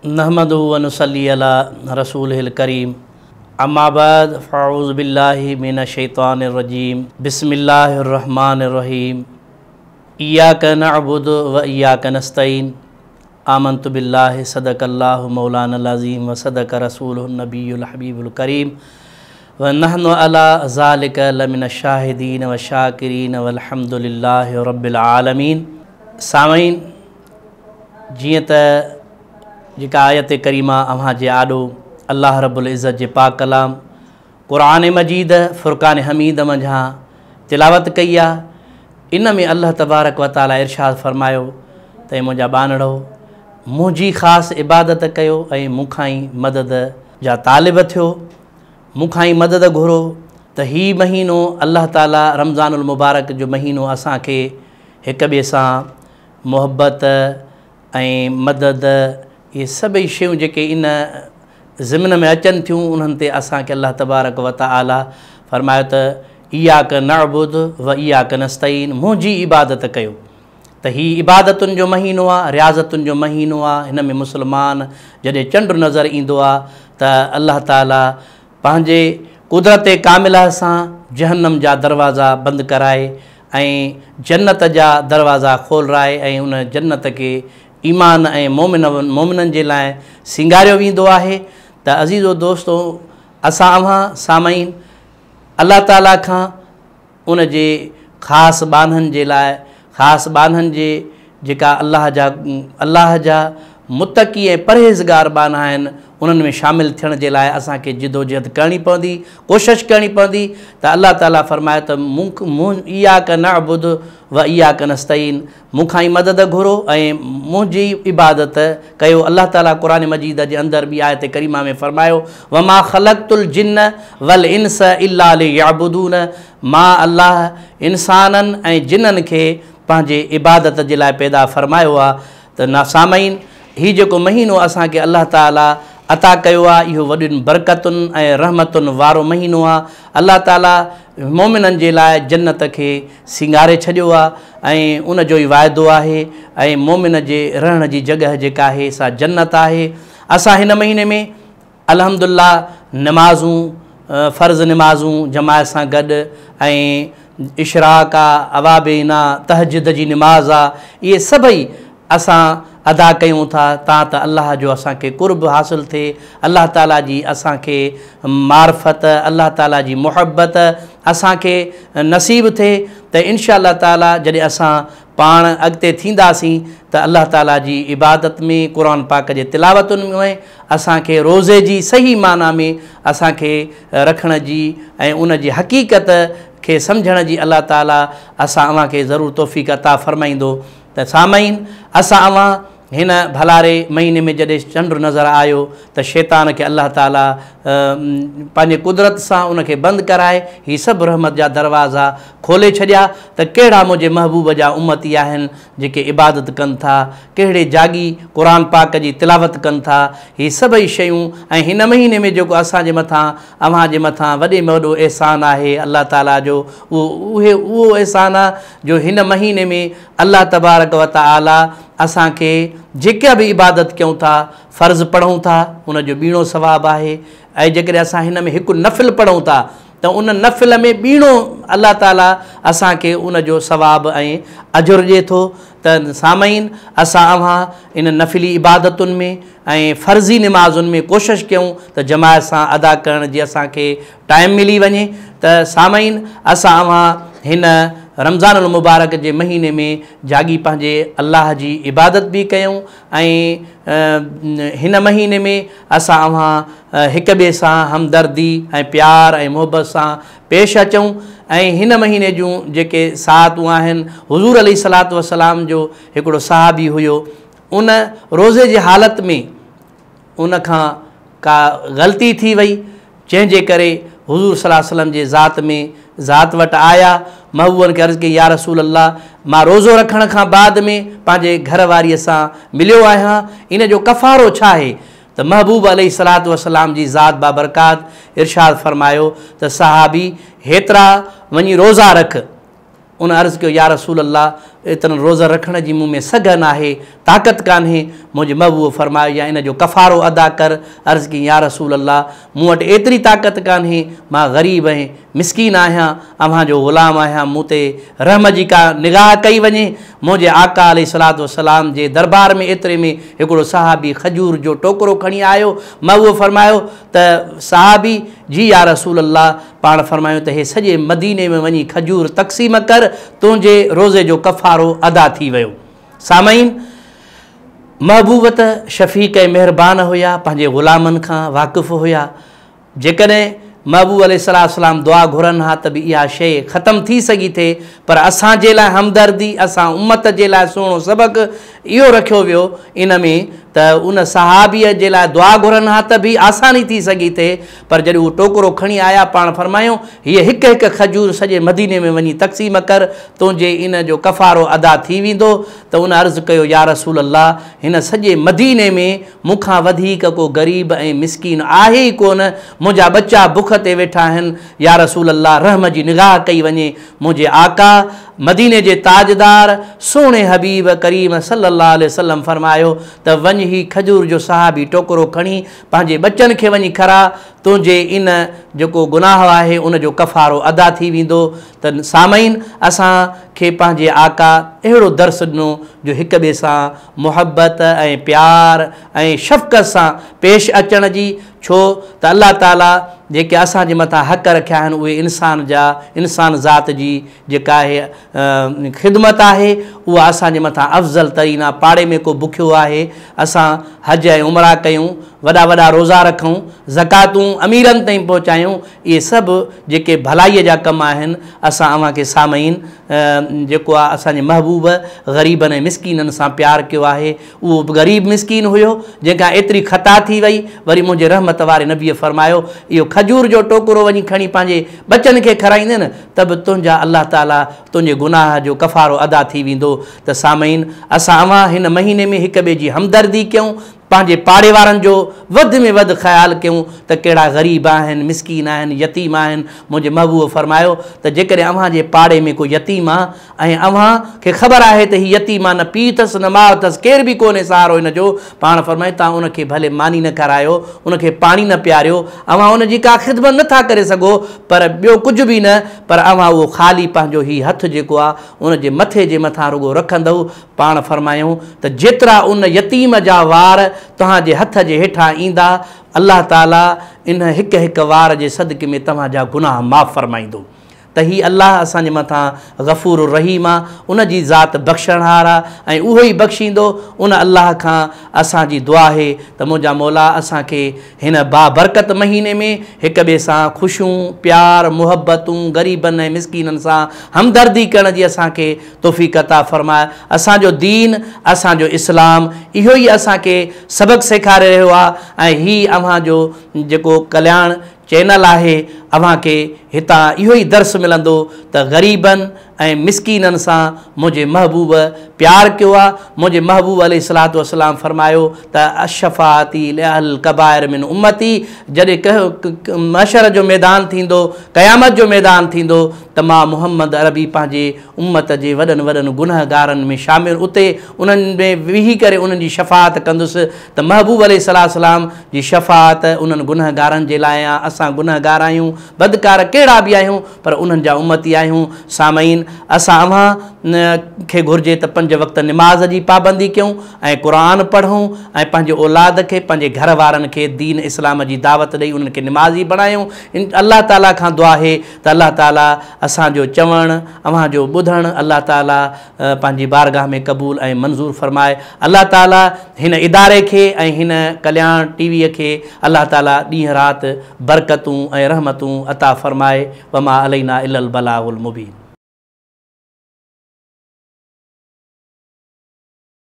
नहमदुहु व नुसल्ली अला रसूलिहिल करीम। अम्मा बाद फ़अऊज़ु बिल्लाहि मिनश शैतानिर रजीम। बिस्मिल्लाहिर रहमानिर रहीम। इय्याका नअबुदु व इय्याका नस्तईन। आमन्तु बिल्लाहि सदक़ल्लाहु मौलानल अज़ीम व सदक़ रसूलुहुन नबियुल हबीबुल करीम व नहनु अला ज़ालिका लमिनश शाहिदीन व शाकिरीन वल्हम्दुलिल्लाहि रब्बिल आलमीन। सामईन, जियं त जेका आयत करीमा अव्हां जे आॾो अल्लाह रब्बुल इज़्ज़त जे पाक कलाम क़ुरान मजीद फ़ुरक़ान हमीद मंझां तिलावत कई आहे। इन में अल्लाह तबारक व तआला इरशाद फ़रमायो त मुंहिंजा ॿानड़ो मुंहिंजी ख़ासि इबादत कयो ऐं मूंखां ई मदद जा तालिब थियो, मूंखां ई मदद घुरो। त हीउ महीनो अल्लाह ताला रमज़ानुल मुबारक जो महीनो असांखे हिक ॿिए सां मुहबत ऐं मदद ये सभई शयूं जेके इन ज़िमन में अचनि थियूं उन्हनि ते असांखे अल्लाह तबारक व तआला फ़रमायो त इय्याका नअबुदु व इय्याका नस्तईन, मुंहिंजी इबादत कयो। त हीउ इबादतुनि जो महीनो आहे, रियाज़तुनि जो महीनो आहे। हिन में मुस्लमान जॾहिं चंड नज़र ईंदो आहे त अल्लाह ताला पंहिंजे कुदरत कामिला सां जहन्नम जा दरवाज़ा बंदि कराए ऐं जन्नत जा दरवाज़ा खोलराए ऐं उन जन्नत खे ईमान ऐं मोमिननि जे लाइ सिंगारियो वेंदो आहे। त अज़ीज़ो दोस्तो, असां अव्हां सामईन अल्लाह ताला खां उन जे ख़ासि ॿानहनि जे लाइ, ख़ासि ॿानहनि जे जेका अल्लाह जा मुतक़ी ऐं परहेज़गार ॿाना आहिनि उन्हनि में शामिलु थियण जे लाइ असांखे जिदोजहद करणी पवंदी, कोशिशि करणी पवंदी। त अल्लाह ताला फ़रमाए त इय्याका नअबुदु व इय्याका नस्तईन, मूंखां ई मदद घुरो ऐं मुंहिंजी इबादत कयो। अल्लाह ताला क़ुरान मजीद जे अंदरि बि आयत करीमा में फ़रमायो वमा ख़लक़तुल जिन्न वल इंस इल्ला लियअबुदून, मां अल्लाह इंसाननि ऐं जिन्ननि खे पंहिंजे इबादत जे लाइ पैदा फ़रमायो आहे। त ना सामईन, हीउ जेको महीनो असांखे अल्लाह ताला अता कयो आहे इहो वॾियुनि बरकतुनि ऐं रहमतुनि वारो महीनो आहे। अल्लाह ताला मोमिननि जे लाइ जन्नत खे सिंगारे छॾियो आहे ऐं उन जो ई वाइदो आहे ऐं मोमिन जे रहण जी जॻह जेका आहे सा जन्नत आहे। असां हिन महीने में अल्हम्दुलिल्लाह नमाज़ूं, फ़र्ज़ नमाज़ूं जमायत सां गॾु ऐं इशराक आहे, अवाबीन आहे, तहज्जुद जी निमाज़ आहे, इहे सभई असां अदा कयूं था त अल्लाह जो असांखे कुर्ब हासिलु थिए, अल्लाह ताला जी असांखे मार्फत, अल्लाह ताला जी मुहबत असांखे नसीब थिए। त इंशा अल्लाह ताला जॾहिं असां पाण अॻिते थींदासीं त अल्लाह ताला जी इबादत में, क़ुरान पाक जे तिलावतुनि में असांखे रोज़े जी सही माना में असांखे रखण जी ऐं उन जी हक़ीक़त खे सम्झण जी अल्लाह ताला असां अव्हांखे ज़रूरु तौफ़ीक़ अता फ़रमाईंदो। त सामईन, असां अव्हां हिन भलारे महीने में जॾहिं चंड नज़र आयो त शैतान खे अल्लाह ताला पंहिंजे कुदरत सां उनखे बंदि कराए हीअ सभु रहमत जा दरवाज़ा खोले छॾिया। त कहिड़ा मुंहिंजे महबूब जा उम्मती आहिनि जेके इबादत कनि था, कहिड़े जागी क़ुरान पाक जी तिलावत कनि था, हीअ सभई शयूं। ऐं हिन महीने में जेको असांजे मथां, अव्हां जे मथां वॾे में वॾो एहसान आहे अल्लाह ताला जो, उहो एहसान आहे जो हिन महीने में अल्लाह तबारक व तआला असांखे जेका बि इबादत कयूं था, फ़र्ज़ पढ़ूं था, उन जो ॿीणो सवाबु आहे। ऐं जेकॾहिं असां हिन में हिकु नफ़िल पढ़ूं था त उन नफ़िल में ॿीणो अल्लाह ताला असांखे उन जो सवाबु ऐं अजुर ॾिए थो। त सामईन, असां अव्हां इन नफ़िली इबादतुनि में ऐं फ़र्ज़ी निमाज़ुनि में कोशिशि कयूं त जमायत सां अदा करण जी असांखे टाइम मिली वञे। त सामईन, असां अव्हां हिन रमज़ानुल मुबारक जे महीने में जागी पंहिंजे अल्लाह जी इबादत बि कयूं ऐं हिन महीने में असां अव्हां हिक ॿिए सां हमदर्दी ऐं प्यार ऐं मुहबत सां पेश अचूं। ऐं हिन महीने जूं जेके सातूं आहिनि, हुज़ूर अलैहिस्सलातु वस्सलाम जो हिकिड़ो सहाबी हुयो, उन रोज़े जी हालत में उन खां का ग़लती थी वई, जंहिंजे करे हुज़ूर सल्लल्लाहु अलैहि वसल्लम जे ज़ात वटि आया। महबूबनि खे अर्ज़ु कई, या रसूल अल्लाह, मां रोज़ो रखण खां बाद में पंहिंजे घर वारीअ सां मिलियो आहियां, इन जो कफ़ारो छा आहे? त महबूब अलैहिस्सलातु वस्सलाम जी ज़ात बाबरकात इरशाद फ़रमायो त सहाबी हेतिरा वञी रोज़ा रख। उन अर्ज़ु कयो, या रसूल अल्लाह, एतिरनि रोज़ा रखण जी मूं में सघन आहे, ताक़त कान्हे। मुंहिंजे महबूब फरमायो या इन जो कफ़ारो अदा कर। अर्ज़ु कई या रसूल अल्लाह, मूं वटि एतिरी ताक़त कान्हे, मां ग़रीब ऐं मिसकीन आहियां, अव्हांजो ग़ुलाम आहियां, मूं ते रहम जी का निगाह कई वञे। मुंहिंजे आका अलैहिस्सलातु वस्सलाम जे दरबार में एतिरे में हिकिड़ो सहाबी खजूर जो टोकरो खणी आयो। महबूब फरमायो त सहाबी जी या रसूल अल्लाह, पाण फरमायो त हे सॼे मदीने में वञी खजूर तक़सीम कर, तुंहिंजे रोज़े जो कफ़ारो अदा थी वियो। सामईन, महबूब त शफ़ीक़ ऐं महिरबान हुया, पंहिंजे ग़ुलामनि खां वाक़िफ़ हुया। जेकॾहिं महबूब अलैहिस्सलाम दुआ घुरनि हा त बि इहा शइ ख़तमु थी सघी थिए, पर असांजे लाइ हमदर्दी, असां उम्मत जे लाइ सुहिणो सबक़ु इहो रखियो वियो इन में त उन सहाबीअ जे लाइ दुआ घुरनि हा त बि आसानी थी सघी थिए, पर जॾहिं उहो टोकरो खणी आया, पाण फरमायूं हीअ हिकु हिकु खजूर सॼे मदीने में वञी तक़सीम कर, तुंहिंजे इन जो कफ़ारो अदा थी वेंदो। त उन अर्ज़ु कयो या रसूल अल्लाह, हिन सॼे मदीने में मूंखां वधीक को ग़रीब ऐं मिसकीन आहे ई कोन, मुंहिंजा बच्चा बुख ते वेठा आहिनि। या रसूल अल्लाह, रहम जी निगाह कई वञे। मुंहिंजे आका मदीने जे ताजदार सोणे हबीब करीम सल्लल्लाहु अलैहि वसल्लम फरमायो त वञ ही खजूर जो सहाबी टोकरो खणी पंहिंजे बच्चनि खे वञी खारा, तुंहिंजे इन जेको गुनाह आहे उन जो कफ़ारो अदा थी वेंदो। त सामईन, असांखे पंहिंजे आका अहिड़ो दर्स ॾिनो जो हिक ॿिए सां मुहबत ऐं प्यार ऐं शफ़क़त सां पेश अचण जी। छो त अल्लाह ताला जेके असांजे मथां हक़ रखिया आहिनि उहे इंसान ज़ात जी जेका आहे ख़िदमत आहे, उहा असांजे मथां अफ़ज़ल तरीन आहे। पाड़े में को बुखियो आहे, असां हज ऐं उमरा कयूं, वॾा वॾा रोज़ा रखूं, ज़कातूं अमीरनि ताईं पहुचायूं, इहे सभु जेके भलाईअ जा कम आहिनि। असां अव्हांखे सामईन जेको आहे असांजे महबूब ग़रीबनि ऐं मिसकीननि सां प्यारु कयो आहे। उहो ग़रीब मिसकीन हुयो जंहिंखां एतिरी ख़ता थी वई, वरी मुंहिंजे रहमत वारे नबीअ फरमायो इहो खजूर जो टोकरो वञी खणी पंहिंजे बच्चनि खे खाराईंदे न, त बि तुंहिंजा अल्लाह ताला तुंहिंजे गुनाह जो कफ़ारो अदा थी वेंदो। त सामईन, असां अव्हां हिन महीने में हिक ॿिए जी हमदर्दी कयूं, पंहिंजे पाड़े वारनि जो वधि में वधि ख़्यालु कयूं त कहिड़ा ग़रीब आहिनि, मिसकीन आहिनि, यतीम आहिनि। मुंहिंजे महबूब फरमायो त जेकॾहिं अव्हांजे पाड़े में को यतीम आहे ऐं अव्हांखे ख़बर आहे त हीअ यतीम आहे, न पीउ अथसि न माउ अथसि, केर बि कोन्हे सहारो हिन जो, पाण फरमाए तव्हां उनखे भले मानी न करायो, उनखे पाणी न पियारियो, अव्हां उनजी का ख़िदमत नथा करे सघो, पर ॿियो कुझु बि न, पर अव्हां उहो ख़ाली पंहिंजो हीउ हथु जेको आहे उनजे मथे जे मथां रुॻो रखंदव। पाण फरमायूं त जेतिरा उन यतीम जा वार तव्हांजे हथ जे हेठां ईंदा, अल्लाह ताला इन हिकु हिकु वार जे सदक़े में तव्हांजा गुनाह माफ़ फरमाईंदो। त हीअ अल्लाह असांजे मथां गफ़ूर रहीम आहे, उन जी ज़ात बख़्शणहार आहे ऐं उहो ई बख़्शींदो। उन अल्लाह खां असांजी दुआ आहे त मुंहिंजा मौला असांखे हिन बाबरकत महीने में हिक ॿिए सां ख़ुशियूं, प्यार, मुहबतूं, ग़रीबनि ऐं मिसकीननि सां हमदर्दी करण जी असांखे तौफ़ीक़ अता फ़रमाए। असांजो दीन, असांजो इस्लाम इहो ई असांखे सबक़ु सेखारे रहियो आहे ऐं हीअ अव्हांजो जेको कल्याण चैनल आहे, अव्हांखे हितां इहो ई दर्स मिलंदो त ग़रीबनि ऐं मिसकीननि सां मुंहिंजे महबूब प्यारु कयो आहे। मुंहिंजे महबूब अलैहिस्सलातु वस्सलाम फरमायो त अशफ़ाती लिअल कबाइर मिन उम्मती, जॾहिं मशर जो मैदान थींदो, क़यामत जो मैदान थींदो, त मां मुहम्मद अरबी पंहिंजे उम्मत जे वॾनि वॾनि गुनहगारनि में शामिलु, उते उन्हनि में वेही करे उन्हनि जी शफ़ाअत कंदुसि। त महबूब अलैहिस्सलाम जी शफ़ाअत उन्हनि गुनहगारनि जे लाइ आहे। असां गुनहगार आहियूं, बदकार कहिड़ा बि आहियूं, पर उन्हनि जा उम्मती आहियूं। सामईन, असां अव्हां खे घुरिजे त 5 वक़्त निमाज़ जी पाबंदी कयूं ऐं क़ुरान पढ़ूं ऐं पंहिंजे औलाद खे, पंहिंजे घर वारनि खे दीन इस्लाम जी दावत ॾेई उन्हनि खे निमाज़ी बणायूं। अल्लाह ताला खां दुआ आहे त अल्लाह ताला असांजो चवणु, अव्हांजो ॿुधणु अल्लाह ताला पंहिंजी बारगाह में क़बूल ऐं मंज़ूर फ़रमाए। अल्लाह ताला हिन इदारे खे ऐं हिन कल्याण टीवीअ खे अल्लाह ताला ॾींहं राति बरकतूं ऐं रहमतूं अता फ़रमाए। वमा अलैना इल्लल बलागुल मुबीन।